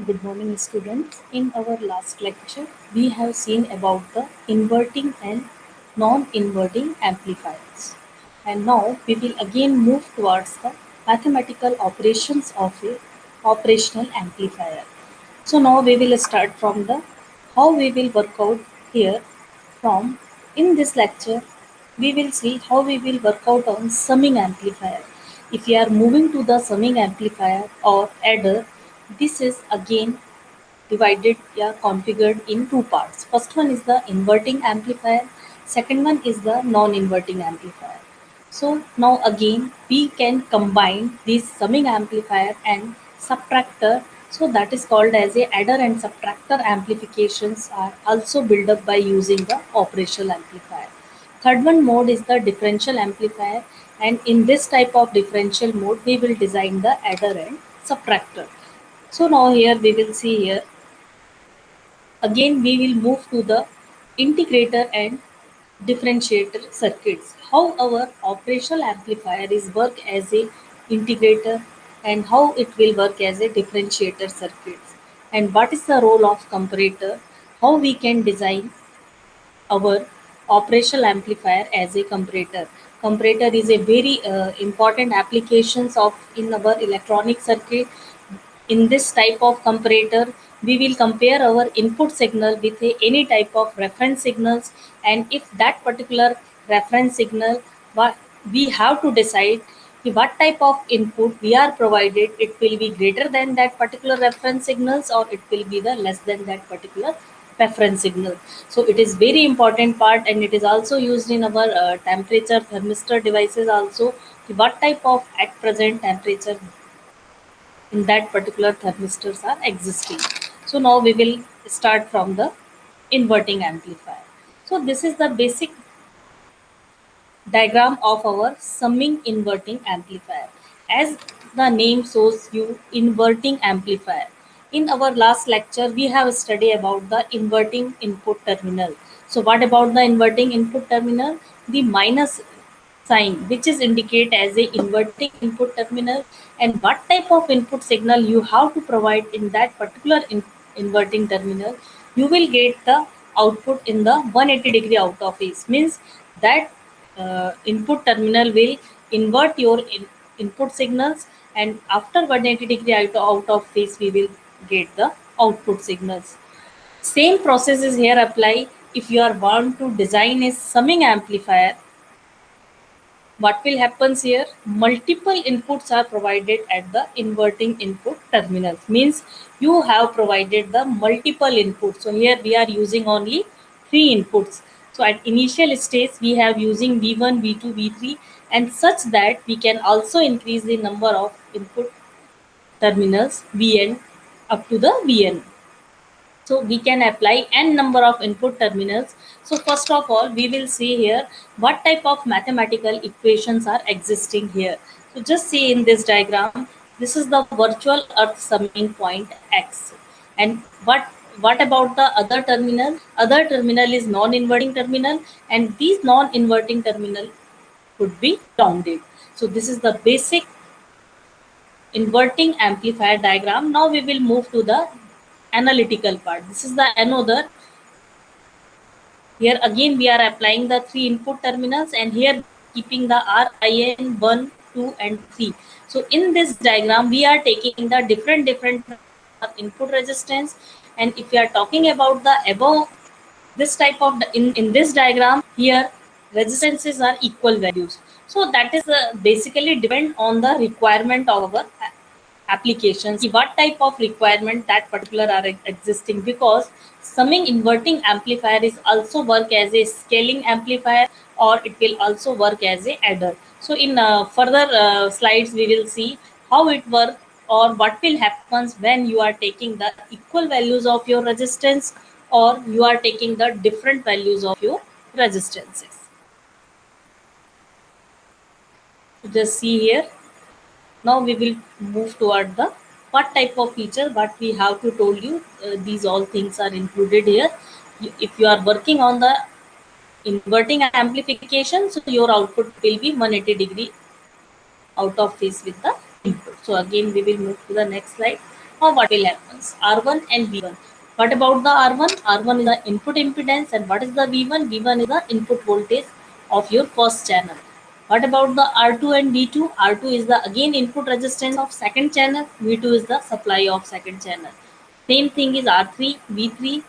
Good morning, students. In our last lecture, we have seen about the inverting and non-inverting amplifiers. And now we will again move towards the mathematical operations of a operational amplifier. So now we will start from the how we will work out here from in this lecture we will see how we will work out on summing amplifier. If we are moving to the summing amplifier or adder, this is again divided configured in two parts. First one is the inverting amplifier, second one is the non-inverting amplifier. So now again we can combine this summing amplifier and subtractor, so that is called as a adder and subtractor amplifications are also built up by using the operational amplifier. Third one mode is the differential amplifier, and in this type of differential mode we will design the adder and subtractor. So now here we will see here again we will move to the integrator and differentiator circuits. How our operational amplifier is work as a integrator and how it will work as a differentiator circuits. And what is the role of comparator? How we can design our operational amplifier as a comparator. Comparator is a very important applications of in our electronic circuit. In this type of comparator, we will compare our input signal with any type of reference signals, and if that particular reference signal, what we have to decide what type of input we are provided, it will be greater than that particular reference signals or it will be the less than that particular reference signal. So it is very important part, and it is also used in our temperature thermistor devices also, what type of at present temperature in that particular thermistors are existing. So now we will start from the inverting amplifier. So this is the basic diagram of our summing inverting amplifier. As the name shows you, inverting amplifier. In our last lecture, we have studied about the inverting input terminal. So what about the inverting input terminal? The minus sign, which is indicate as a inverting input terminal, and what type of input signal you have to provide in that particular inverting terminal, you will get the output in the 180-degree out of phase. Means that input terminal will invert your input signals, and after 180-degree out of phase we will get the output signals. Same process is here apply if you are want to design a summing amplifier. What will happens here? Multiple inputs are provided at the inverting input terminal. Means you have provided the multiple inputs. So here we are using only three inputs. So at initial stage we have using V1, V2, V3, and such that we can also increase the number of input terminals Vn up to the Vn. So we can apply n number of input terminals. So first of all we will see here what type of mathematical equations are existing here. So just see in this diagram, this is the virtual earth summing point x, and what about the other terminal? Other terminal is non-inverting terminal, and these non-inverting terminal could be grounded. So this is the basic inverting amplifier diagram. Now we will move to the analytical part. This is the another. Here again we are applying the three input terminals, and here keeping the RIN 1, 2 and 3. So in this diagram we are taking the different input resistance, and if we are talking about the above this type of in this diagram here resistances are equal values. So that is basically depend on the requirement of our applications, what type of requirement that particular are existing, because summing inverting amplifier is also work as a scaling amplifier, or it will also work as a adder. So in further slides we will see how it work or what will happens when you are taking the equal values of your resistance or you are taking the different values of your resistances. So just see here. Now we will move toward the what type of feature what we have to told you. These all things are included here. If you are working on the inverting amplification, so your output will be 180-degree out of phase with the input. So again we will move to the next slide. Now what will happen? R1 and V1. What about the R1? R1 is the input impedance, and what is the V1? V1 is the input voltage of your first channel. What about the R2 and V2? R2 is the again input resistance of second channel. V2 is the supply of second channel. Same thing is R3, V3,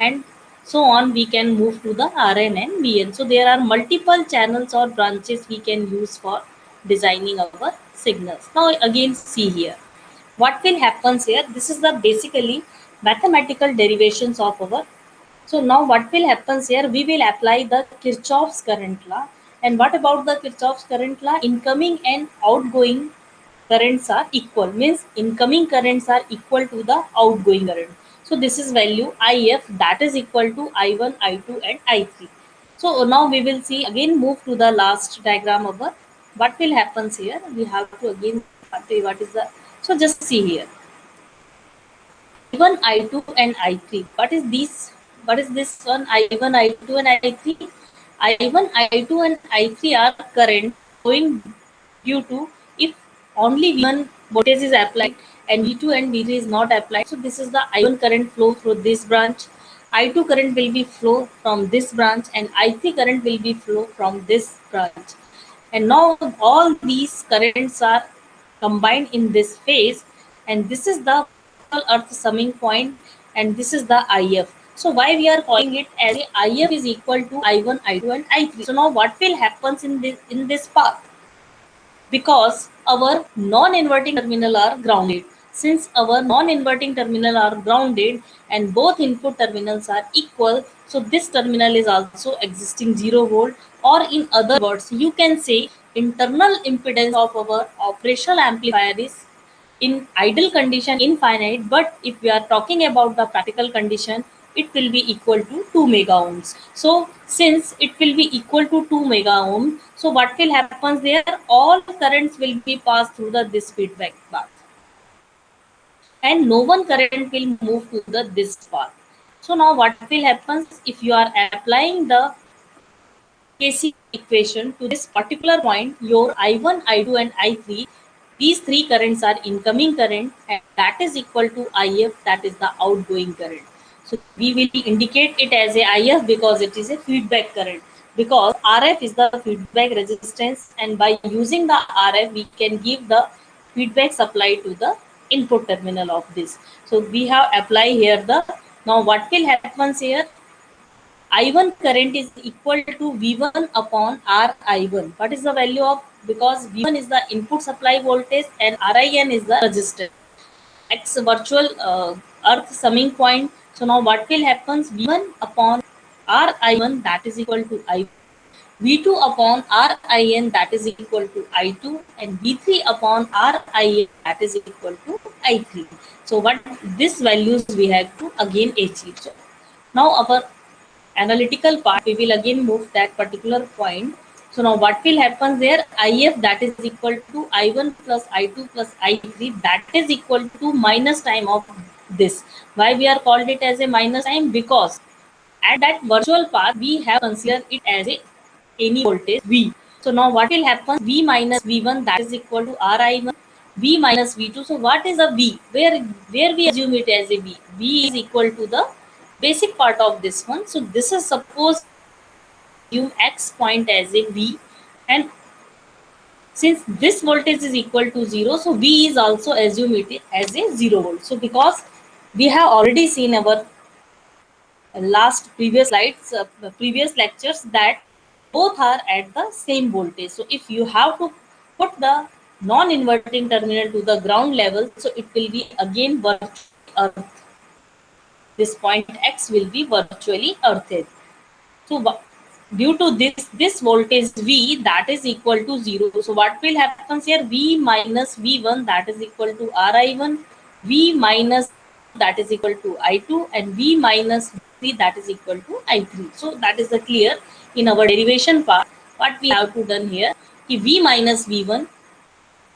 and so on. We can move to the Rn and Vn. So there are multiple channels or branches we can use for designing our signals. Now again see here. What will happen here? This is the basically mathematical derivations of our. So now what will happen here? We will apply the Kirchhoff's current law. And what about the Kirchhoff's current law? Incoming and outgoing currents are equal. Means incoming currents are equal to the outgoing current. So this is value IF, that is equal to I1, I2 and I3. So now we will see again, move to the last diagram of what will happen here. We have to again what is the. So just see here. I1, I2 and I3. What is this? What is this one? I1, I2 and I3. I1, I2 and I3 are current flowing due to if only V1 voltage is applied and V2 and V3 is not applied. So this is the I1 current flow through this branch. I2 current will be flow from this branch, and I3 current will be flow from this branch. And now all these currents are combined in this phase, and this is the earth summing point, and this is the IF. So why we are calling it as IF is equal to I1, I2 and I3. So now what will happen in this path? Because our non-inverting terminal are grounded. Since our non-inverting terminal are grounded and both input terminals are equal, so this terminal is also existing 0 volt, or in other words you can say internal impedance of our operational amplifier is in ideal condition infinite, but if we are talking about the practical condition, it will be equal to 2 mega ohms. So since it will be equal to 2 mega ohm, so what will happen there? All currents will be passed through this feedback path, and no one current will move to this path. So now what will happen if you are applying the KC equation to this particular point? Your I1, I2 and I3, these three currents are incoming current, and that is equal to IF, that is the outgoing current. So we will indicate it as a IF because it is a feedback current, because RF is the feedback resistance, and by using the RF we can give the feedback supply to the input terminal of this. So we have apply here the. Now what will happen here? I1 current is equal to V1 upon RI1. What is the value of? Because V1 is the input supply voltage and RIN is the resistance. X virtual earth summing point. So now what will happen? V1 upon RI1, that is equal to I1. V2 upon RIN, that is equal to I2, and V3 upon RIN, that is equal to I3. So what these values we have to again achieve. So now our analytical part, we will again move that particular point. So now what will happen there? IF, that is equal to I1 plus I2 plus I3, that is equal to minus time of this. Why we are called it as a minus time? Because at that virtual path we have considered it as a any voltage V. So now what will happen? V minus V1, that is equal to RI1, V minus V2. So what is a V? Where we assume it as a V? V is equal to the basic part of this one. So this is suppose assume X point as a V, and since this voltage is equal to 0, so V is also assume it as a 0 volt. So because we have already seen our last previous slides, previous lectures, that both are at the same voltage. So if you have to put the non-inverting terminal to the ground level, so it will be again virtually this point X will be virtually earthed. So due to this voltage V, that is equal to 0. So what will happen here? V minus V1, that is equal to RI1, V minus that is equal to I2, and V minus V3, that is equal to I3. So that is the clear in our derivation part. What we have to done here, V minus V1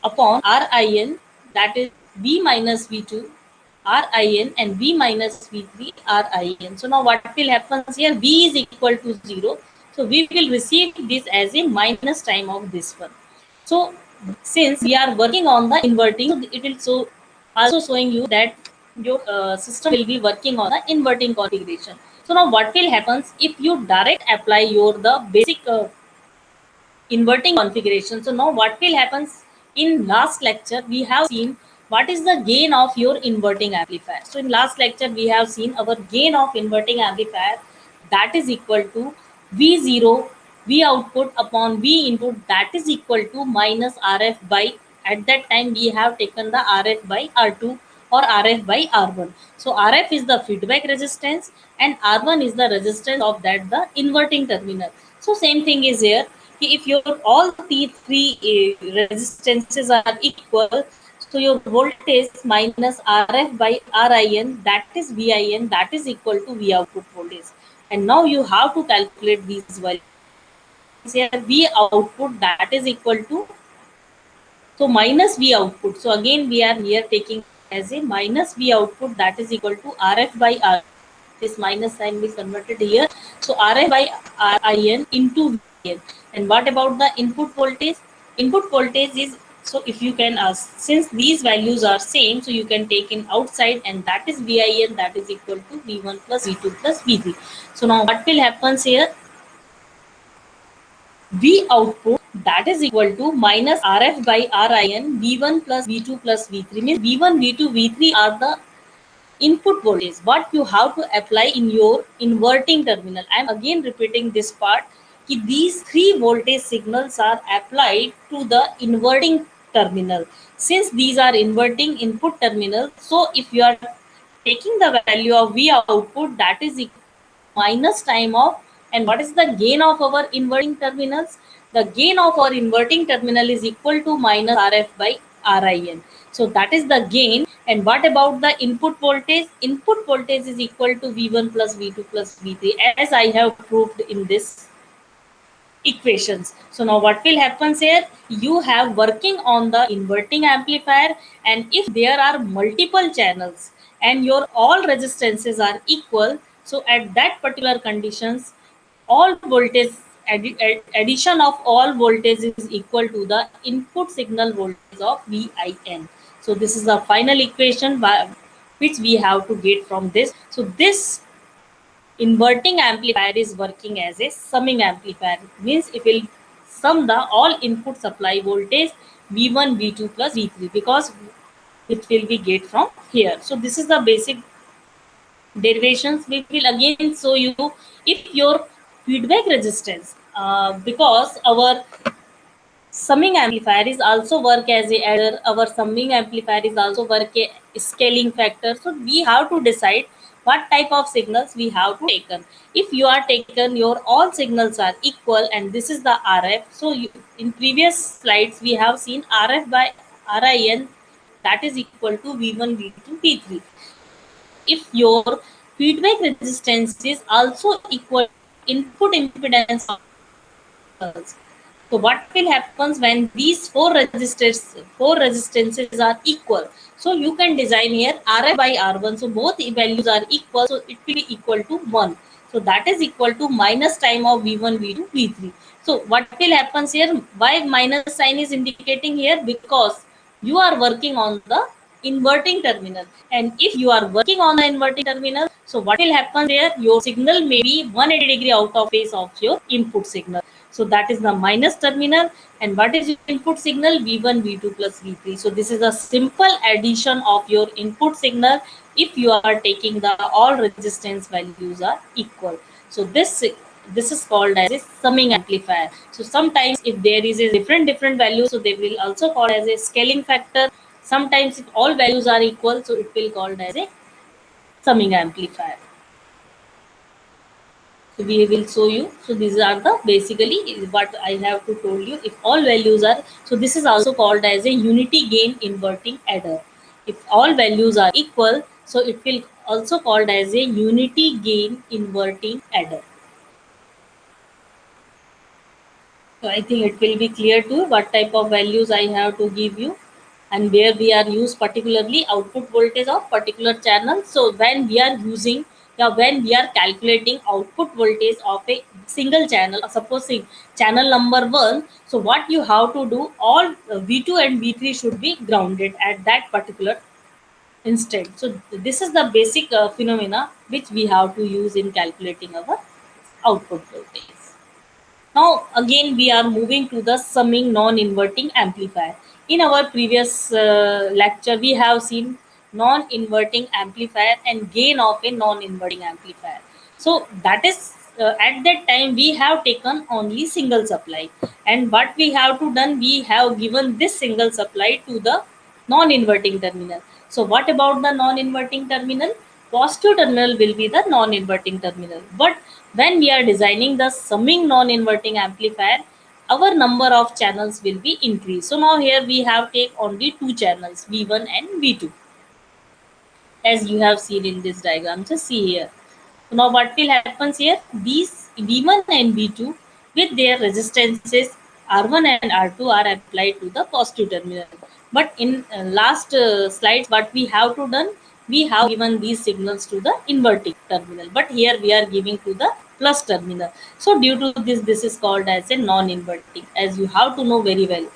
upon RIN, that is V minus V2 RIN, and V minus V3 RIN. So now what will happen here? V is equal to 0. So we will receive this as a minus time of this one. So since we are working on the inverting, it will so also showing you that your system will be working on the inverting configuration. So now what will happen if you direct apply your the basic inverting configuration. So now what will happen in last lecture we have seen what is the gain of your inverting amplifier. So in last lecture we have seen our gain of inverting amplifier, that is equal to V0 V output upon V input, that is equal to minus RF by, at that time we have taken the RF by R2 or RF by R1. So RF is the feedback resistance and R1 is the resistance of that the inverting terminal. So same thing is here. If your all the three resistances are equal, so your voltage minus RF by RIN, that is VIN, that is equal to V output voltage. And now you have to calculate these values. Here V output, that is equal to, so minus V output. So again we are here taking as a minus V output, that is equal to RF by R. This minus sign is converted here. So RF by RIN into VIN. And what about the input voltage? Input voltage is, so if you can ask, since these values are same, so you can take in outside, and that is VIN, that is equal to V1 plus V2 plus V3. So now what will happen here? V output, that is equal to minus RF by RIN V1 plus V2 plus V3, means V1, V2, V3 are the input voltage what you have to apply in your inverting terminal. I am again repeating this part कि these three voltage signals are applied to the inverting terminal. Since these are inverting input terminal, so if you are taking the value of V output, that is equal to minus time of, and what is the gain of our inverting terminals? The gain of our inverting terminal is equal to minus RF by RIN. So that is the gain. And what about the input voltage? Input voltage is equal to V1 plus V2 plus V3, as I have proved in this equations. So now what will happen here? You have working on the inverting amplifier, and if there are multiple channels and your all resistances are equal, so at that particular conditions, all voltage addition of all voltage is equal to the input signal voltage of VIN. So this is the final equation which we have to get from this. So this inverting amplifier is working as a summing amplifier, means it will sum the all input supply voltage V1, V2 plus V3, because it will be get from here. So this is the basic derivations. We will again show you if your feedback resistance, because our summing amplifier is also work as a adder, our summing amplifier is also work a scaling factor. So we have to decide what type of signals we have to taken. If you are taken your all signals are equal and this is the RF, so you, in previous slides we have seen RF by RIN, that is equal to V1, V2, V3. If your feedback resistance is also equal to input impedance of signals, so what will happen when these four resistances are equal? So you can design here RF by R1. So both values are equal. So it will be equal to 1. So that is equal to minus time of V1, V2, V3. So what will happen here? Why minus sign is indicating here? Because you are working on the inverting terminal. And if you are working on the inverting terminal, so what will happen there? Your signal may be 180-degree out of phase of your input signal. So that is the minus terminal. And what is your input signal? V1, V2 plus V3. So this is a simple addition of your input signal if you are taking the all resistance values are equal. So this is called as a summing amplifier. So sometimes if there is a different value, so they will also call as a scaling factor. Sometimes if all values are equal, so it will called as a summing amplifier. So we will show you. So these are the basically what I have to told you. If all values are, so this is also called as a unity gain inverting adder. If all values are equal, so it will also called as a unity gain inverting adder. So I think it will be clear to you what type of values I have to give you, and where we are use particularly output voltage of particular channel. So when we are using, yeah, when we are calculating output voltage of a single channel, supposing channel number 1, so what you have to do, all V2 and V3 should be grounded at that particular instead. So this is the basic phenomena which we have to use in calculating our output voltage. Now again we are moving to the summing non-inverting amplifier. In our previous lecture we have seen non-inverting amplifier and gain of a non-inverting amplifier. So that is at that time we have taken only single supply, and what we have to done, we have given this single supply to the non-inverting terminal. So what about the non-inverting terminal? Positive terminal will be the non-inverting terminal. But when we are designing the summing non-inverting amplifier, our number of channels will be increased. So now here we have take only two channels, V1 and V2, as you have seen in this diagram. Just see here. So now what will happen here? These V1 and V2 with their resistances R1 and R2 are applied to the positive terminal. But in last slides, what we have to done, we have given these signals to the inverting terminal. But here we are giving to the plus terminal. So due to this is called as a non-inverting, as you have to know very well.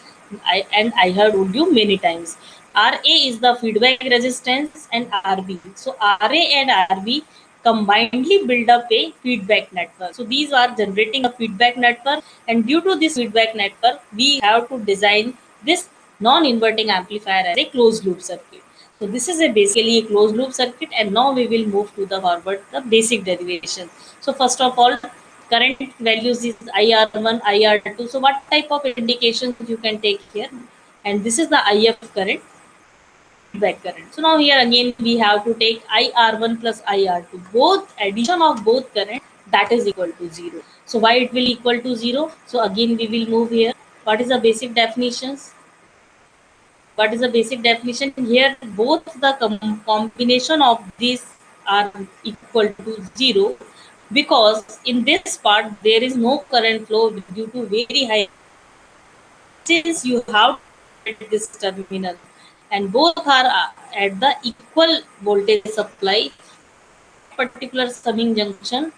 I have told you many times. RA is the feedback resistance and RB. So RA and RB combinedly build up a feedback network. So these are generating a feedback network, and due to this feedback network, we have to design this non-inverting amplifier as a closed loop circuit. So this is a basically a closed loop circuit, and now we will move to the forward the basic derivation. So first of all, current values is IR1, IR2. So what type of indications you can take here? And this is the IF current, feedback current. So now here again we have to take IR1 plus IR2. Both addition of both current, that is equal to 0. So why it will equal to 0? So again we will move here. What is the basic definitions? What is the basic definition? Here both the combination of these are equal to 0, because in this part there is no current flow due to very high, since you have this terminal and both are at the equal voltage supply. Particular summing junction,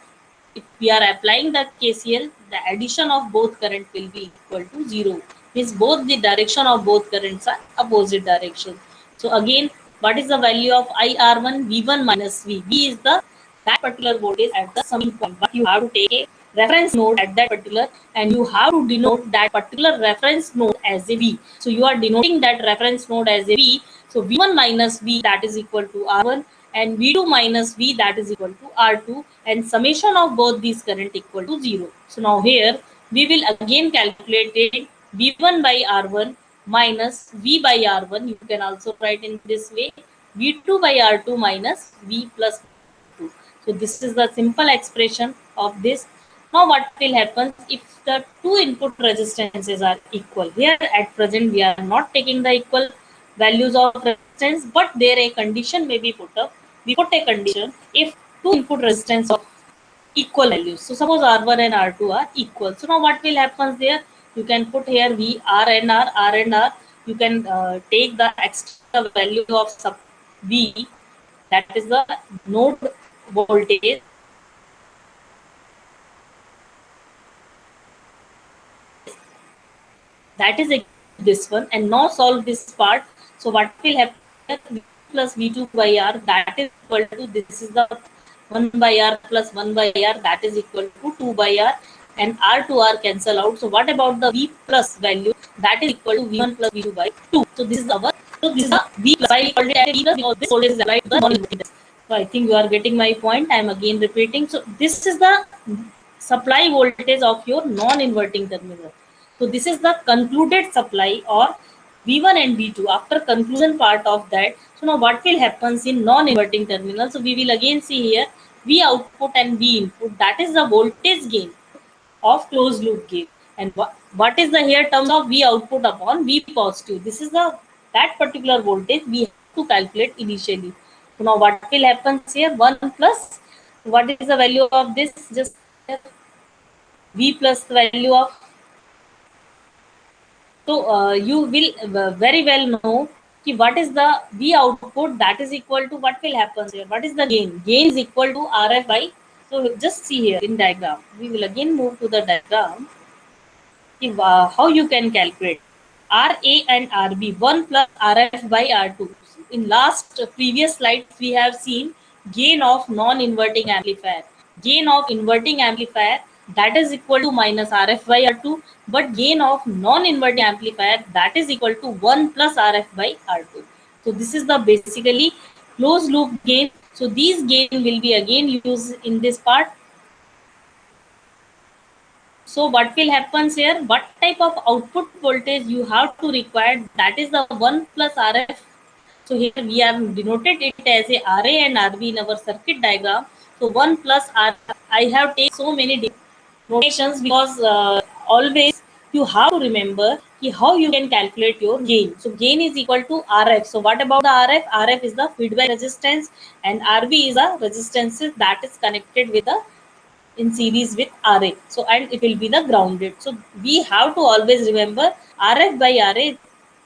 if we are applying the KCL, the addition of both current will be equal to 0. Means both the direction of both currents are opposite direction. So again, what is the value of IR1? V1 minus V. V is the that particular voltage at the summing point. But you have to take a reference node at that particular, and you have to denote that particular reference node as a V. So you are denoting that reference node as a V. So V1 minus V, that is equal to R1, and V2 minus V, that is equal to R2, and summation of both these current equal to 0. So now here we will again calculate it, V1 by R1 minus V by R1. You can also write in this way, V2 by R2 minus V plus 2. So this is the simple expression of this. Now what will happen if the two input resistances are equal? Here at present we are not taking the equal values of resistance, but there a condition may be put up. We put a condition if two input resistance of equal values. So suppose R1 and R2 are equal. So now what will happen there? You can put here V, R and R, R and R. You can take the extra value of sub V, that is the node voltage, that is this one, and now solve this part. So what will happen? V plus V2 by R, that is equal to, this is the 1 by R plus 1 by R, that is equal to 2 by R, and R to R cancel out. So what about the V plus value? That is equal to V1 plus V2 by 2. So this is our, so this is the V plus by V plus, because this voltage is applied to the non-inverting. So I think you are getting my point. I am again repeating. So this is the supply voltage of your non-inverting terminal. So this is the concluded supply, or V1 and V2 after conclusion part of that. So now what will happen in non-inverting terminal? So we will again see here V output and V input, that is the voltage gain of closed loop gain. And what is the here terms of V output upon V positive? This is the that particular voltage we have to calculate initially. So now what will happen here? 1 plus, what is the value of this? Just V plus the value of, so you will very well know ki what is the V output, that is equal to, what will happen here? What is the gain? Gain is equal to RF by, so just see here in diagram. We will again move to the diagram. How you can calculate RA and RB, 1 plus RF by R2. in last previous slides we have seen gain of non-inverting amplifier. Gain of inverting amplifier, that is equal to minus RF by R2, but gain of non-inverting amplifier, that is equal to 1 plus RF by R2. So this is the basically closed loop gain. So these gain will be again used in this part. So what will happen here? What type of output voltage you have to require? That is the 1 plus RF. So here we have denoted it as a RA and RB in our circuit diagram. So 1 plus R. I have taken so many notations because always you have to remember how you can calculate your gain. So gain is equal to RF. So what about the RF? RF is the feedback resistance, and RB is a resistance that is connected with the in series with RA. So and it will be the grounded. So we have to always remember RF by RA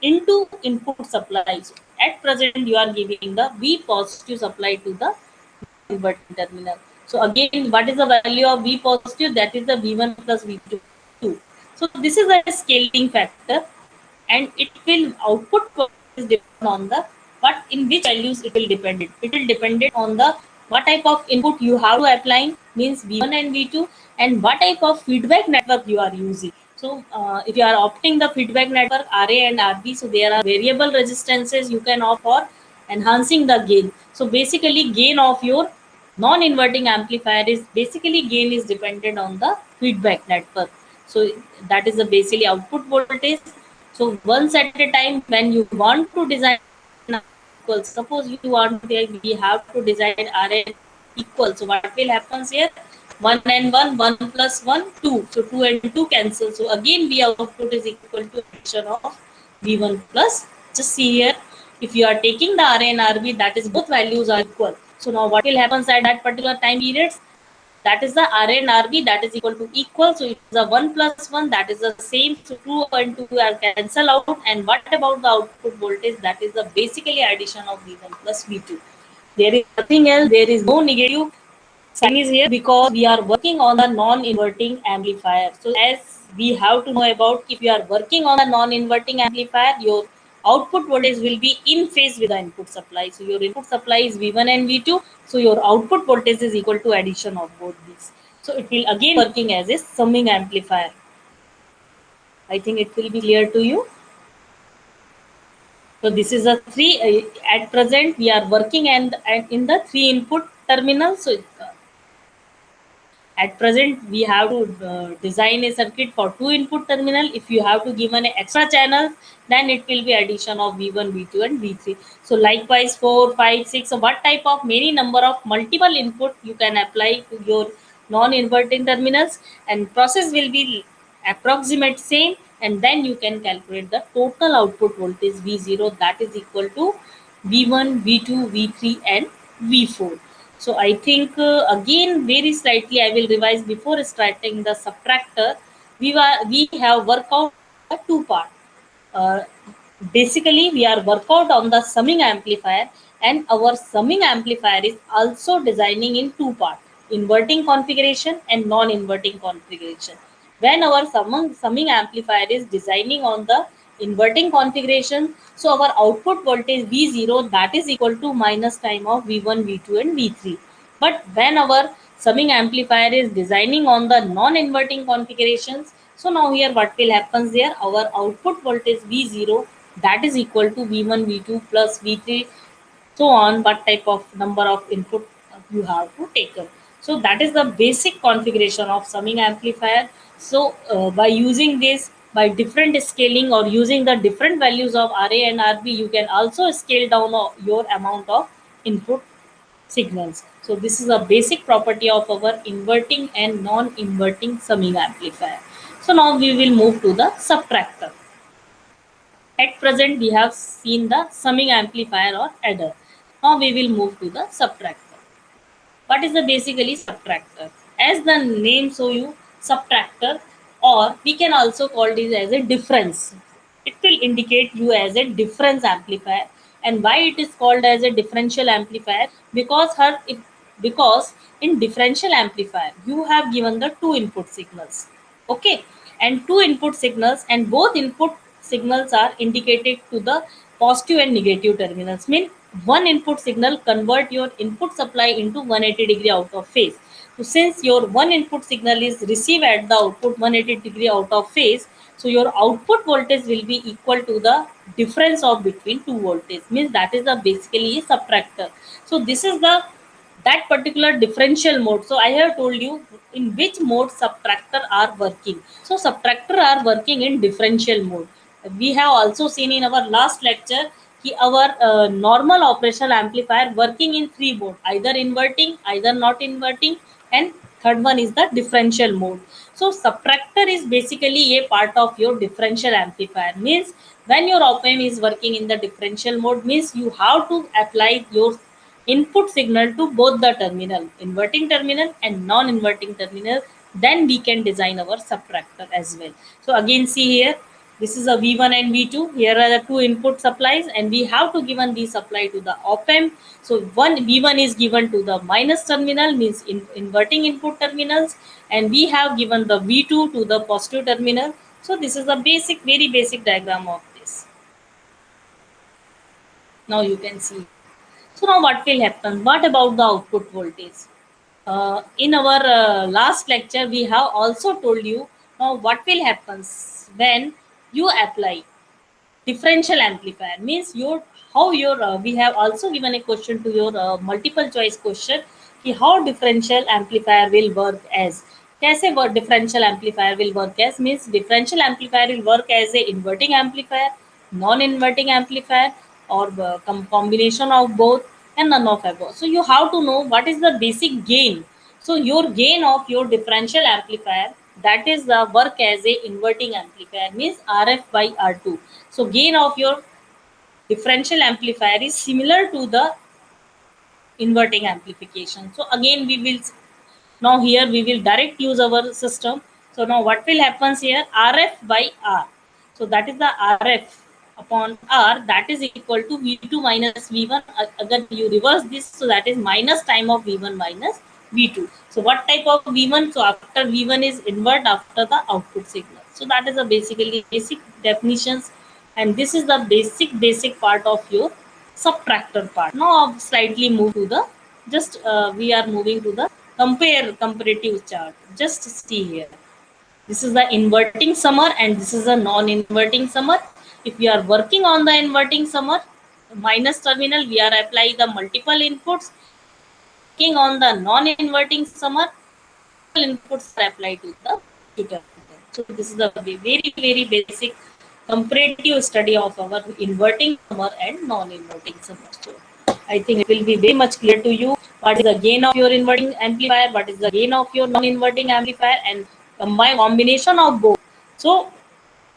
into input supply. So at present you are giving the V positive supply to the inverting terminal. So again, what is the value of V positive? That is the V1 plus V2. So this is a scaling factor, and it will output is depend on the what in which values it will depend. It will depend on the what type of input you have to apply, means V1 and V2, and what type of feedback network you are using. So if you are opting the feedback network RA and RB, so there are variable resistances you can opt for enhancing the gain. So basically gain of your non-inverting amplifier is basically gain is dependent on the feedback network. So that is the basically output voltage. So once at a time when you want to design equal, suppose you want to we have to design RN equal. So what will happen here? 1 and 1, 1 plus 1, 2. So 2 and 2 cancel. So again V output is equal to addition of V1 plus. Just see here, if you are taking the RA and RB, that is both values are equal. So now what will happen at that particular time periods? That is the RA and RB, that is equal to equal. So it is a 1 plus 1, that is the same. So 2 and 2 are cancel out. And what about the output voltage? That is the basically addition of V1 plus V2. There is nothing else. There is no negative sign is here because we are working on the non-inverting amplifier. So as we have to know about, if you are working on a non-inverting amplifier, your output voltage will be in phase with the input supply. So your input supply is V1 and V2. So your output voltage is equal to addition of both these. So it will again working as a summing amplifier. I think it will be clear to you. So this is a three. At present, we are working and in the three input terminal. So at present we have to design a circuit for two input terminal. If you have to give an extra channel, then it will be addition of V1, V2 and V3. So likewise 4, 5, 6. So what type of many number of multiple input you can apply to your non-inverting terminals, and process will be approximate same, and then you can calculate the total output voltage V0, that is equal to V1, V2, V3 and V4. So I think again very slightly I will revise before starting the subtractor. We have worked out a two part. Uh, Basically we are work out on the summing amplifier, and our summing amplifier is also designing in two parts: inverting configuration and non-inverting configuration. When our summing amplifier is designing on the inverting configuration, so our output voltage V0, that is equal to minus time of V1, V2 and V3. But when our summing amplifier is designing on the non-inverting configurations, so now here what will happen there? Our output voltage V0, that is equal to V1, V2 plus V3, so on, what type of number of input you have to take up. So that is the basic configuration of summing amplifier. So by using this, by different scaling or using the different values of RA and RB, you can also scale down your amount of input signals. So this is a basic property of our inverting and non-inverting summing amplifier. So now we will move to the subtractor. At present, we have seen the summing amplifier or adder. Now we will move to the subtractor. What is the basically subtractor? As the name show you, subtractor, or we can also call this as a difference. It will indicate you as a difference amplifier. And why it is called as a differential amplifier? Because in differential amplifier you have given the two input signals, okay, and two input signals, and both input signals are indicated to the positive and negative terminals. Mean one input signal convert your input supply into 180-degree out of phase. So since your one input signal is received at the output 180-degree out of phase, so your output voltage will be equal to the difference of between two voltages. Means that is the basically a subtractor. So this is the that particular differential mode. So I have told you in which mode subtractor are working. So subtractor are working in differential mode. We have also seen in our last lecture ki our normal operational amplifier working in three mode, either inverting, either not inverting, and third one is the differential mode. So subtractor is basically a part of your differential amplifier. Means when your op amp is working in the differential mode, means you have to apply your input signal to both the terminal, inverting terminal and non-inverting terminal. Then we can design our subtractor as well. So again, see here, this is a V1 and V2. Here are the two input supplies, and we have to given the supply to the op amp. So one V1 is given to the minus terminal, means inverting input terminals, and we have given the V2 to the positive terminal. So this is a basic, very basic diagram of this. Now you can see. So now what will happen? What about the output voltage? In our last lecture, we have also told you now what will happen when you apply differential amplifier. Means your how your we have also given a question to your multiple choice question कि how differential amplifier will work as. कैसे work differential amplifier will work as? Means differential amplifier will work as a inverting amplifier, non inverting amplifier, or combination of both, and none of above. So you have to know what is the basic gain. So your gain of your differential amplifier, that is the work as a inverting amplifier, means RF by R2. So gain of your differential amplifier is similar to the inverting amplification. So again we will now here we will direct use our system. So now what will happens here? RF by R. So that is the RF upon R, that is equal to V2 minus V1. Again you reverse this, so that is minus time of V1 minus V2. So what type of V1? So after V1 is invert after the output signal. So that is a basically basic definitions, and this is the basic part of your subtractor part. Now I'll slightly move to the just we are moving to the comparative chart. Just see here. This is the inverting summer and this is a non-inverting summer. If we are working on the inverting summer, minus terminal, we are applying the multiple inputs. Working on the non-inverting summer, inputs are applied to the computer. So this is a very basic comparative study of our inverting summer and non-inverting summer. So I think it will be very much clear to you what is the gain of your inverting amplifier, what is the gain of your non-inverting amplifier, and combine combination of both. So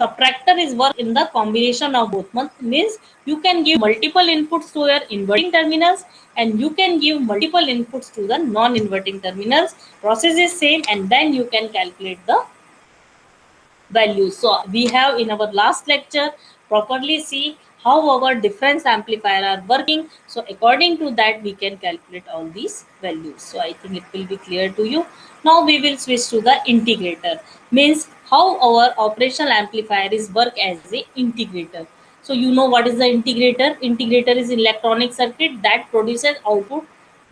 subtractor is work in the combination of both. Means you can give multiple inputs to your inverting terminals and you can give multiple inputs to the non-inverting terminals. Process is same, and then you can calculate the values. So we have in our last lecture properly see how our difference amplifier are working. So according to that we can calculate all these values. So I think it will be clear to you. Now we will switch to the integrator. Means how our operational amplifier is work as a integrator. So you know what is the integrator? Integrator is electronic circuit that produces output,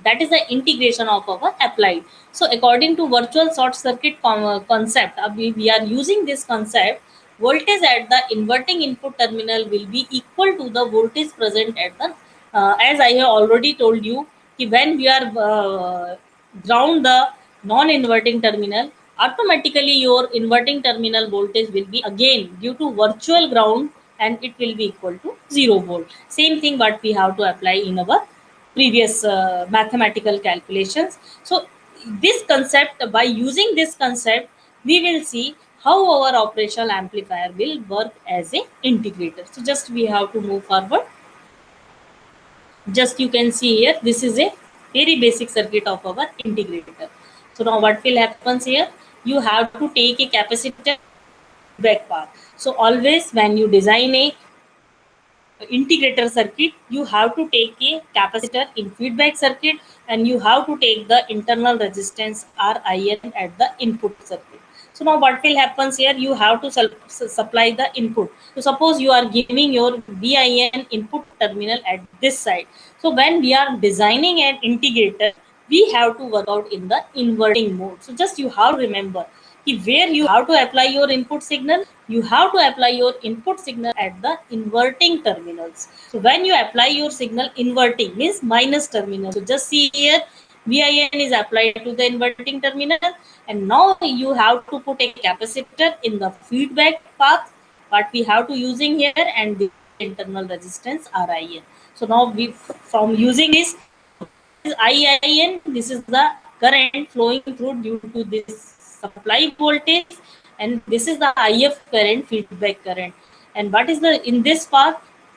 that is the integration of our applied. So according to virtual short circuit concept, we are using this concept. Voltage at the inverting input terminal will be equal to the voltage present at the as I have already told you when we are ground the non-inverting terminal, automatically your inverting terminal voltage will be again due to virtual ground, and it will be equal to 0 volt. Same thing what we have to apply in our previous mathematical calculations. So this concept, by using this concept, we will see how our operational amplifier will work as a integrator. So just we have to move forward. Just you can see here, this is a very basic circuit of our integrator. So now what will happens here? You have to take a capacitor back path. So always when you design a integrator circuit, you have to take a capacitor in feedback circuit, and you have to take the internal resistance RIN at the input circuit. So So now what will happen here? You have to supply the input. So suppose you are giving your VIN input terminal at this side. So when we are designing an integrator, we have to work out in the inverting mode. So just you have to remember where you have to apply your input signal. You have to apply your input signal at the inverting terminals. So when you apply your signal, inverting means minus terminal. So just see here, VIN is applied to the inverting terminal, and now you have to put a capacitor in the feedback path. What we have to using here, and the internal resistance RIN. So now we, from using this IIN, this is the current flowing through due to this supply voltage, and this is the IF current, feedback current. And what is the in this path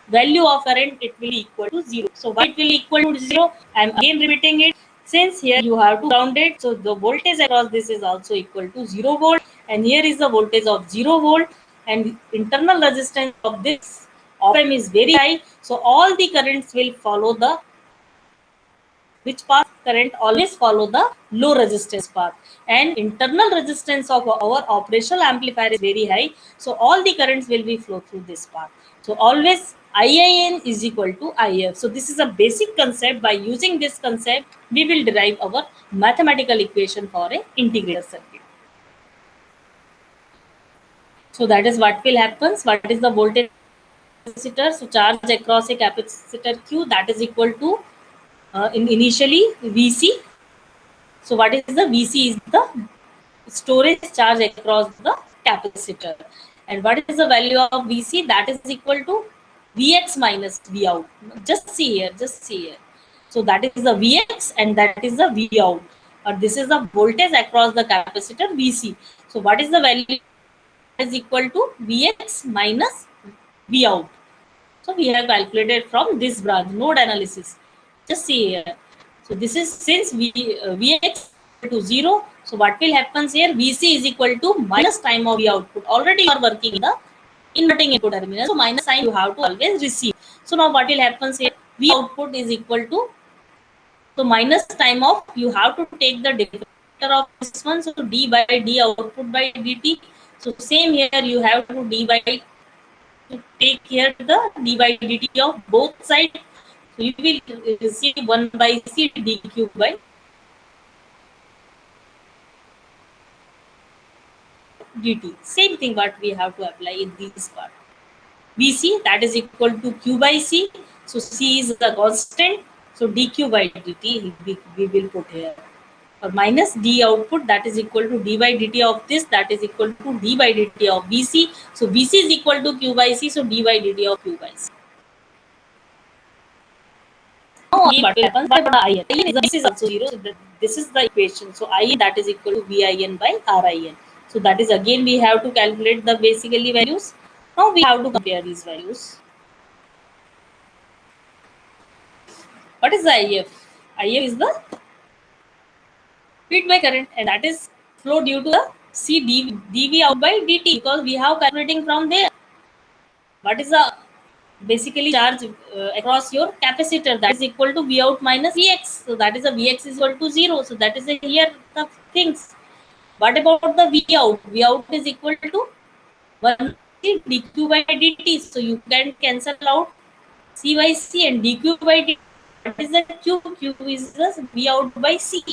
value of current? It will equal to zero. So why it will equal to zero? I am again repeating it. Since here you have to ground it, so the voltage across this is also equal to 0 volt, and here is the voltage of 0 volt, and internal resistance of this op amp is very high. So all the currents will follow the which path? Current always follow the low resistance path, and internal resistance of our operational amplifier is very high, so all the currents will be flow through this path. So always IIN is equal to IF. So this is a basic concept. By using this concept, we will derive our mathematical equation for a integrator circuit. So that is what will happen. What is the voltage capacitor? So charge across a capacitor Q, that is equal to initially VC. So what is the VC? Is the storage charge across the capacitor. And what is the value of VC? That is equal to Vx minus V out. Just see here, just see here. So that is the Vx and that is the V out. Or this is the voltage across the capacitor VC. So what is the value? Is equal to Vx minus V out. So we have calculated from this branch, node analysis. Just see here. So this is since Vx to 0. So what will happen here? Vc is equal to minus time of V output. Already you are working in the inverting input terminal. So minus sign you have to always receive. So now what will happen here? V output is equal to, so minus time of, you have to take the differentiator of this one. So d by d output by dt. So same here you have to d by, to take here the d by dt of both sides. So you will receive 1 by c dq by dt. Same thing what we have to apply in this part. Vc, that is equal to q by c. So c is the constant. So dq by dt we will put here. Or minus d output, that is equal to d by dt of this, that is equal to d by dt of Vc. So Vc is equal to q by c. So d by dt of q by c. Now what will happen? But IN, this is also 0. So this is the equation. So IN, that is equal to VIN by RIN. So that is again we have to calculate the basically values. Now we have to compare these values. What is the IF? IF is the feedback current, and that is flow due to the C dV out by dt, because we have calculating from there. What is the basically charge across your capacitor? That is equal to V out minus Vx. So that is a Vx is equal to 0. So that is a here the things. What about the V out? V out is equal to 1 dq by dt. So you can cancel out C by C and dq by dt. What is the q? Q is the V out by C.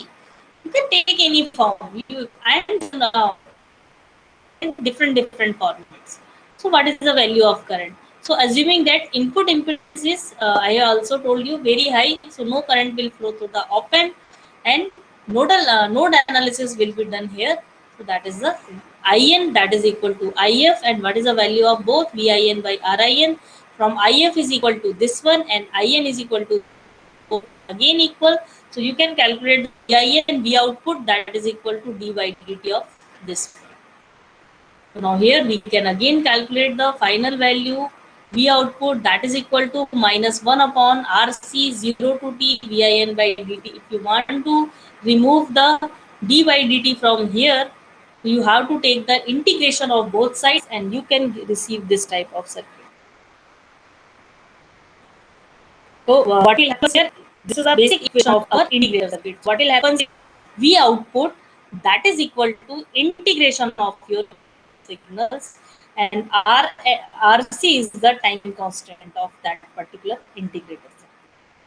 You can take any form. I am in different formats. So what is the value of current? So assuming that input impedance is, I also told you, very high, so no current will flow through the op amp, and node analysis will be done here. So that is the IN, that is equal to IF, and what is the value of both? VIN by RIN. From IF is equal to this one, and IN is equal to again equal. So you can calculate the VIN and V output, that is equal to d by dt of this one. So now here we can again calculate the final value. V output, that is equal to minus 1 upon RC 0 to T VIN by dt. If you want to remove the d by dt from here, you have to take the integration of both sides and you can receive this type of circuit. So what will happen here? This is a basic equation of our integrator circuit. What will happen is V output, that is equal to integration of your signals, and RC is the time constant of that particular integrator.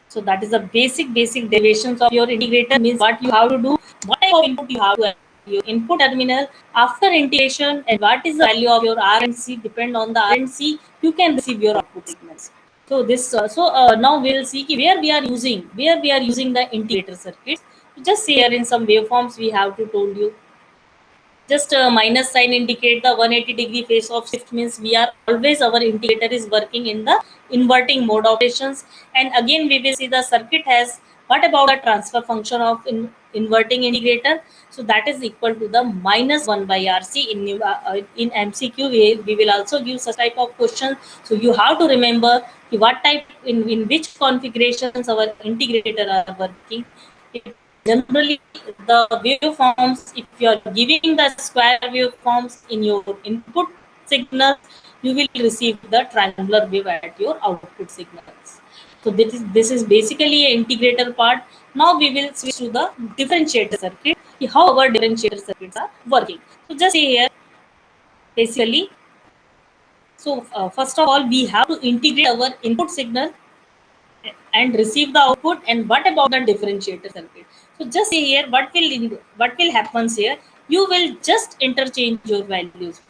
So that is the basic derivations of your integrator. Means what you have to do, what type of input you have to have your input terminal after integration, and what is the value of your R and C. Depend on the R and C, you can receive your output signals. So this now we will see where we are using the integrator circuits. Just see here in some waveforms we have to told you, just a minus sign indicate the 180-degree phase of shift, means we are always, our integrator is working in the inverting mode operations. And again we will see the circuit has, what about the transfer function of inverting integrator. So that is equal to the minus 1 by RC. In MCQ we will also give such type of question. So you have to remember what type, in which configurations our integrator are working. Generally, the waveforms, if you are giving the square waveforms in your input signals, you will receive the triangular wave at your output signals. So this is basically an integrator part. Now we will switch to the differentiator circuit, how our differentiator circuits are working. So just see here, basically, so first of all we have to integrate our input signal and receive the output. And what about the differentiator circuit? So just see here, what will happens here. You will just interchange your values,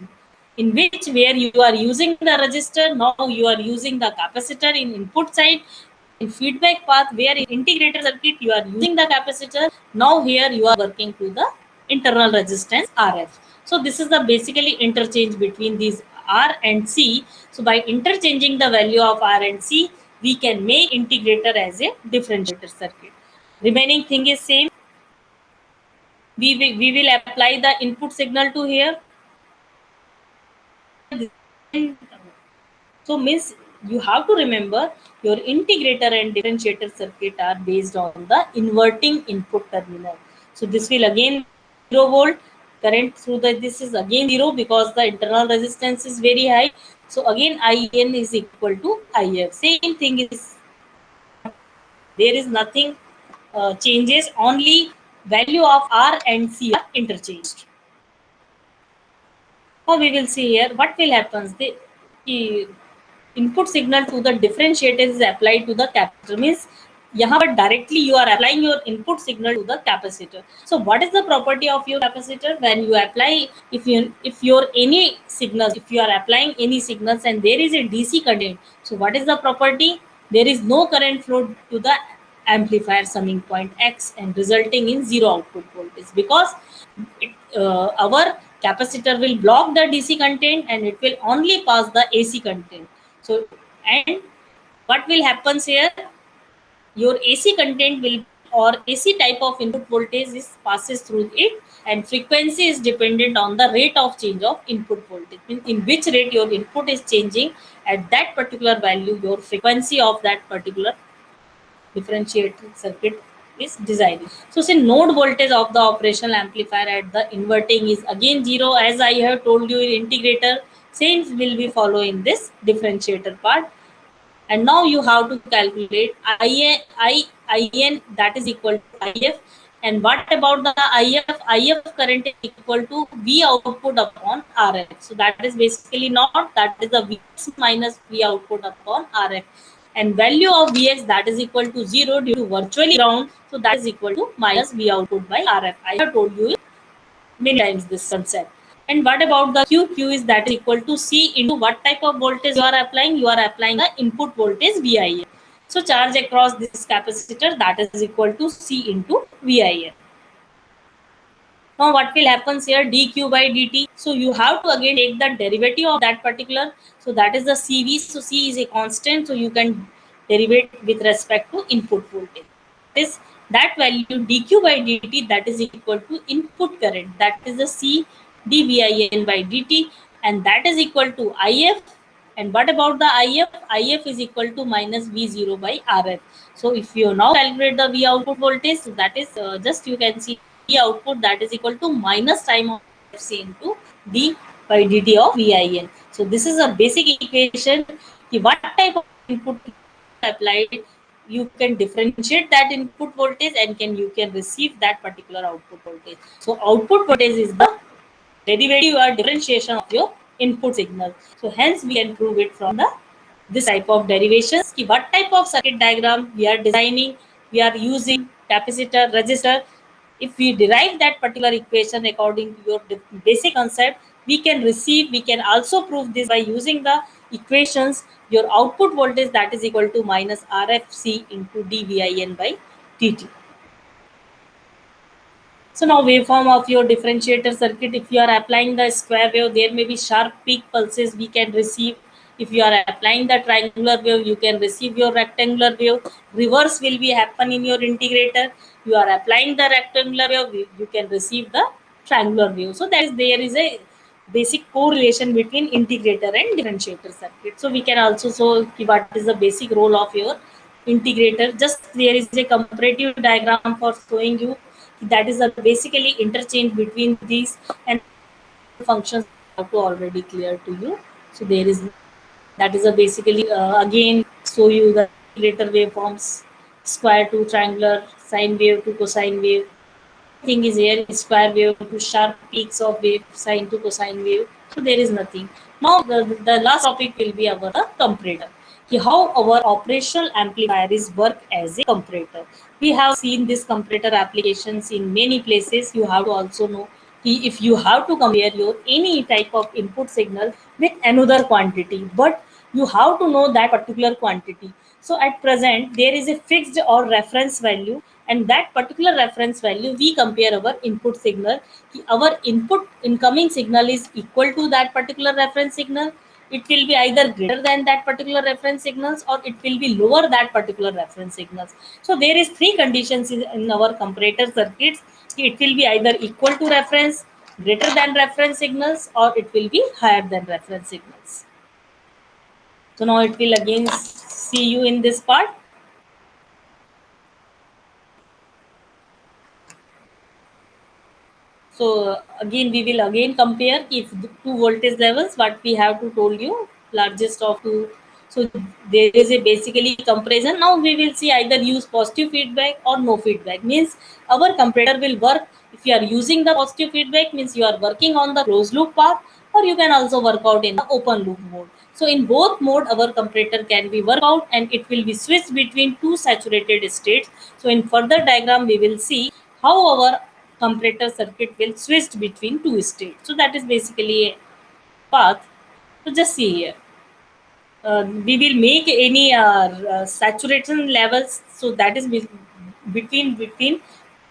in which where you are using the resistor, now you are using the capacitor in input side. In feedback path, where in integrator circuit you are using the capacitor, now here you are working to the internal resistance RF. So this is the basically interchange between these R and C. So by interchanging the value of R and C, we can make integrator as a differentiator circuit. Remaining thing is same. We will apply the input signal to here. So means you have to remember your integrator and differentiator circuit are based on the inverting input terminal. So this will again 0 volt current through the, this is again 0 because the internal resistance is very high. So again IN is equal to IF. Same thing is, there is nothing changes, only value of R and C are interchanged. Now we will see here what will happen. The input signal to the differentiator is applied to the capacitor. Means यहाँ पर directly you are applying your input signal to the capacitor. So what is the property of your capacitor? When you apply, if your any signals, if you are applying any signals and there is a DC content, so what is the property? There is no current flow to the amplifier summing point X and resulting in zero output voltage, because our capacitor will block the DC content and it will only pass the AC content. So, and what will happen here? Your AC content will, or AC type of input voltage is passes through it, and frequency is dependent on the rate of change of input voltage. In which rate your input is changing, at that particular value, your frequency of that particular differentiated circuit is designed. So say node voltage of the operational amplifier at the inverting is again 0, as I have told you in integrator. Same will be follow in this differentiator part. And now you have to calculate IN, that is equal to IF. And what about the IF? IF current is equal to V output upon RF. So that is basically not, that is the Vx minus V output upon RF. And value of Vx, that is equal to 0 due to virtually ground. So that is equal to minus V output by RF. I have told you many times this concept. And what about the Q? Q is that is equal to C into what type of voltage you are applying? You are applying the input voltage VIN. So charge across this capacitor, that is equal to C into VIN. Now what will happen here? Dq by dt. So you have to again take the derivative of that particular. So that is the CV. So C is a constant. So you can derivate with respect to input voltage. Is that value dq by dt, that is equal to input current. That is the C dVin by dt, and that is equal to IF. And what about the IF? IF is equal to minus V0 by RF. So if you now calculate the V output voltage, so that is just you can see V output, that is equal to minus time of FC into d by dt of VIN. So this is a basic equation. What type of input applied you can differentiate that input voltage and you can receive that particular output voltage. So output voltage is the derivative or differentiation of your input signal. So hence we can prove it from the this type of derivations. Ki what type of circuit diagram we are designing, we are using capacitor, resistor. If we derive that particular equation according to your basic concept, we can receive, we can also prove this by using the equations. Your output voltage that is equal to minus RFC into dVin by dt. So now waveform of your differentiator circuit, if you are applying the square wave, there may be sharp peak pulses we can receive. If you are applying the triangular wave, you can receive your rectangular wave. Reverse will be happen in your integrator. You are applying the rectangular wave, you can receive the triangular wave. So that is there is a basic correlation between integrator and differentiator circuit. So we can also show what is the basic role of your integrator. Just there is a comparative diagram for showing you that is a basically interchange between these, and functions I have to already clear to you. So there is that is a basically again show you the integrator waveforms, square to triangular, sine wave to cosine wave. Everything is here, square wave to sharp peaks of wave, sine to cosine wave. So there is nothing. Now the last topic will be our comparator. How our operational amplifier is work as a comparator. We have seen this comparator applications in many places. You have to also know if you have to compare your any type of input signal with another quantity, but you have to know that particular quantity. So at present there is a fixed or reference value, and that particular reference value we compare our input signal. Our input incoming signal is equal to that particular reference signal, it will be either greater than that particular reference signals, or it will be lower that particular reference signals. So there is three conditions in our comparator circuits. It will be either equal to reference, greater than reference signals, or it will be higher than reference signals. So now it will again see you in this part. So again, we will again compare if the two voltage levels, what we have to told you, largest of two. So there is a basically comparison. Now we will see either use positive feedback or no feedback. Means our comparator will work if you are using the positive feedback, means you are working on the closed loop path, or you can also work out in the open loop mode. So in both mode, our comparator can be worked out, and it will be switched between two saturated states. So in further diagram, we will see how our comparator circuit will switch between two states. So that is basically a path. So just see here. We will make any saturation levels. So that is between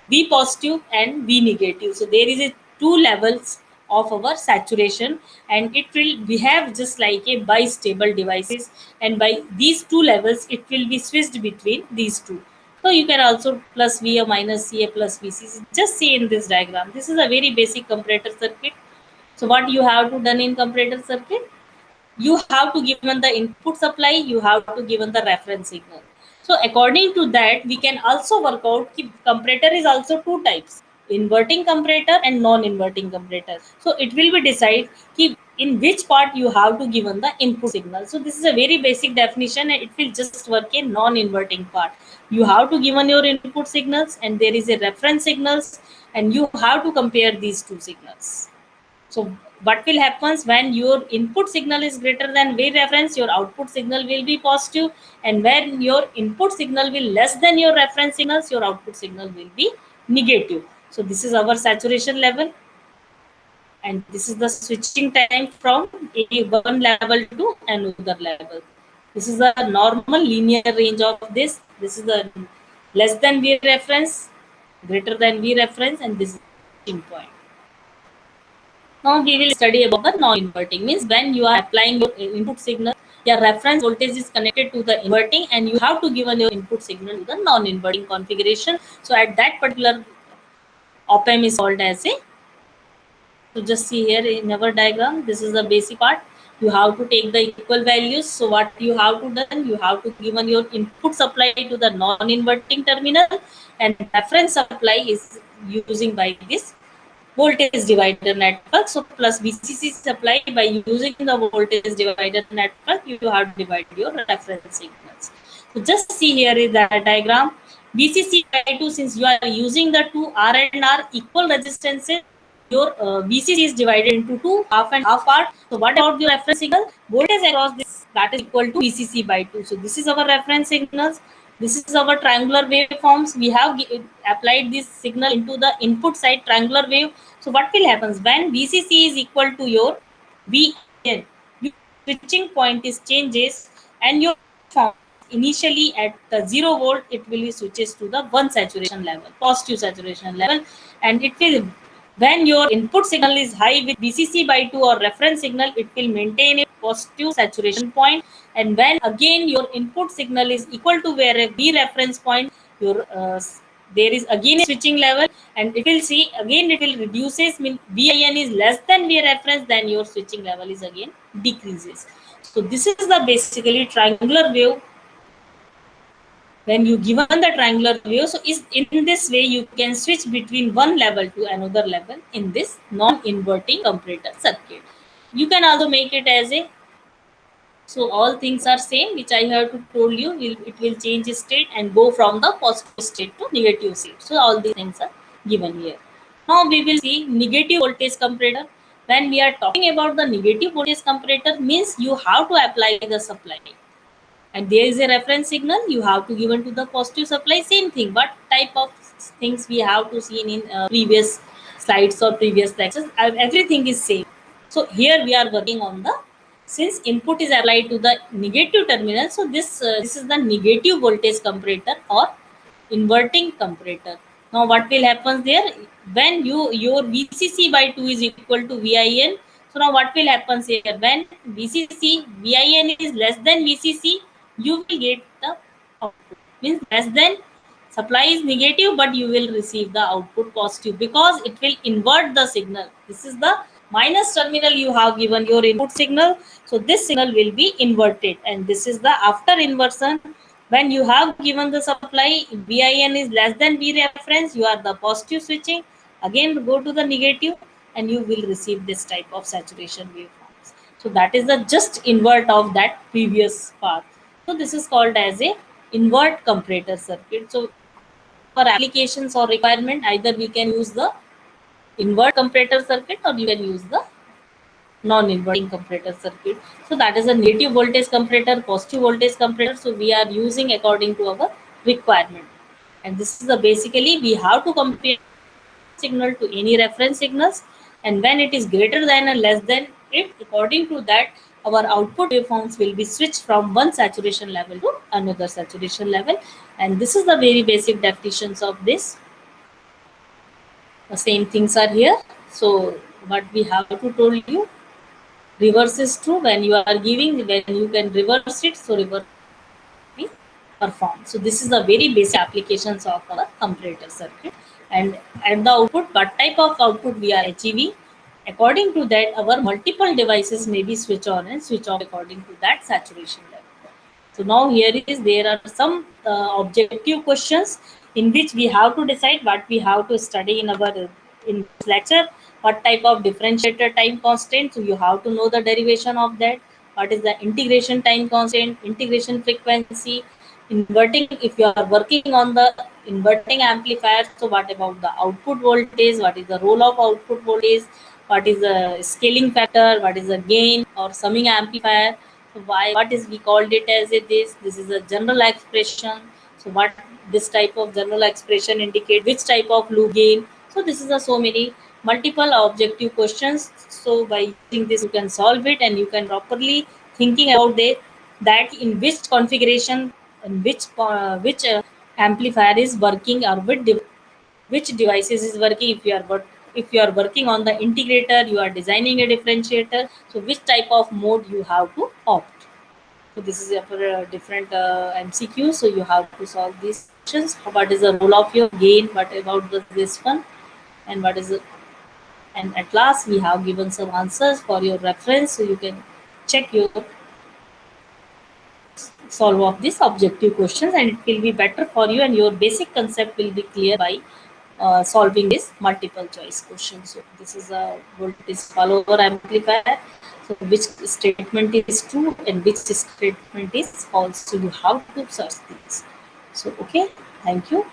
V positive and V negative. So there is a two levels of our saturation, and it will behave just like a bistable devices, and by these two levels it will be switched between these two. So you can also plus V or minus CA plus VC. Just see in this diagram. This is a very basic comparator circuit. So what you have to done in comparator circuit, you have to given the input supply, you have to given the reference signal. So according to that, we can also work out ki comparator is also two types, inverting comparator and non-inverting comparator. So it will be decide ki in which part you have to given the input signal. So this is a very basic definition, and it will just work in non-inverting part. You have to given your input signals, and there is a reference signals, and you have to compare these two signals. So what will happen when your input signal is greater than V reference, your output signal will be positive, and when your input signal will less than your reference signals, your output signal will be negative. So this is our saturation level, and this is the switching time from one level to another level. This is the normal linear range of this. This is the less than V reference, greater than V reference, and this is the switching point. Now we will study about the non-inverting. Means when you are applying your input signal, your reference voltage is connected to the inverting, and you have to give your input signal to the non-inverting configuration. So at that particular op amp is called as a. So just see here in our diagram, this is the basic part. You have to take the equal values. So what you have to done, you have to given your input supply to the non-inverting terminal, and reference supply is using by this voltage divider network. So plus VCC supply, by using the voltage divider network, you have to divide your reference signals. So just see here is that diagram. VCC by 2, since you are using the two R and R equal resistances, your VCC is divided into two half and half part. So what about the reference signal? Voltage across this, that is equal to VCC by 2. So this is our reference signals. This is our triangular waveforms. We have applied this signal into the input side triangular wave. So what will happen when VCC is equal to your VN? Your switching point is changes and your form initially at the 0 volt, it will be switches to the 1 saturation level, positive saturation level, and it will, when your input signal is high with VCC by 2 or reference signal, it will maintain a positive saturation point. And when again your input signal is equal to where a V reference point, your there is again a switching level, and it will see again it will reduces, mean VIN is less than V reference, then your switching level is again decreases. So this is the basically triangular wave. When you given the triangular wave, so is in this way you can switch between one level to another level in this non-inverting comparator circuit. You can also make it as a, so all things are same which I have to told you, it will change state and go from the positive state to negative state. So all these things are given here. Now we will see negative voltage comparator. When we are talking about the negative voltage comparator, means you have to apply the supply and there is a reference signal you have to given to the positive supply. Same thing, what type of things we have to see in previous slides or previous lectures, everything is same. So here we are working on the, since input is applied to the negative terminal, so this is the negative voltage comparator or inverting comparator. Now what will happen there, when your VCC by 2 is equal to VIN, so now what will happen here, when VCC VIN is less than VCC, you will get the output, means less than, supply is negative but you will receive the output positive because it will invert the signal. This is the minus terminal you have given your input signal, so this signal will be inverted, and this is the after inversion. When you have given the supply VIN is less than V reference, you are the positive switching, again go to the negative, and you will receive this type of saturation waveforms. So that is the just invert of that previous part. So this is called as a invert comparator circuit. So for applications or requirement, either we can use the invert comparator circuit or you can use the non-inverting comparator circuit. So that is a negative voltage comparator, positive voltage comparator. So we are using according to our requirement. And this is the basically we have to compare signal to any reference signals, and when it is greater than or less than it, according to that our output waveforms will be switched from one saturation level to another saturation level. And this is the very basic definitions of this. The same things are here. So what we have to told you, reverse is true. When you are giving, when you can reverse it, so reverse be performed. So this is the very basic applications of our comparator circuit. And at the output, what type of output we are achieving, according to that our multiple devices may be switch on and switch off according to that saturation level. So now here is, there are some objective questions in which we have to decide what we have to study in our in this lecture. What type of differentiator time constant? So you have to know the derivation of that. What is the integration time constant, integration frequency, inverting, if you are working on the inverting amplifier, so what about the output voltage, what is the role of output voltage, what is the scaling factor, what is the gain or summing amplifier. So why, what is we called it as a this is a general expression. So what this type of general expression indicate which type of loop gain. So this is a so many multiple objective questions. So by using this you can solve it and you can properly thinking about it, that in which configuration and which amplifier is working or which devices is working. If you are if you are working on the integrator, you are designing a differentiator, so which type of mode you have to opt. So this is for a different MCQ, so you have to solve these questions. What is the role of your gain, what about this one, and what is it. And at last we have given some answers for your reference, so you can check your solve of these objective questions, and it will be better for you and your basic concept will be clear by solving this multiple choice question. So this is a voltage follower amplifier. So which statement is true and which statement is false. So you have to search these. So okay, thank you.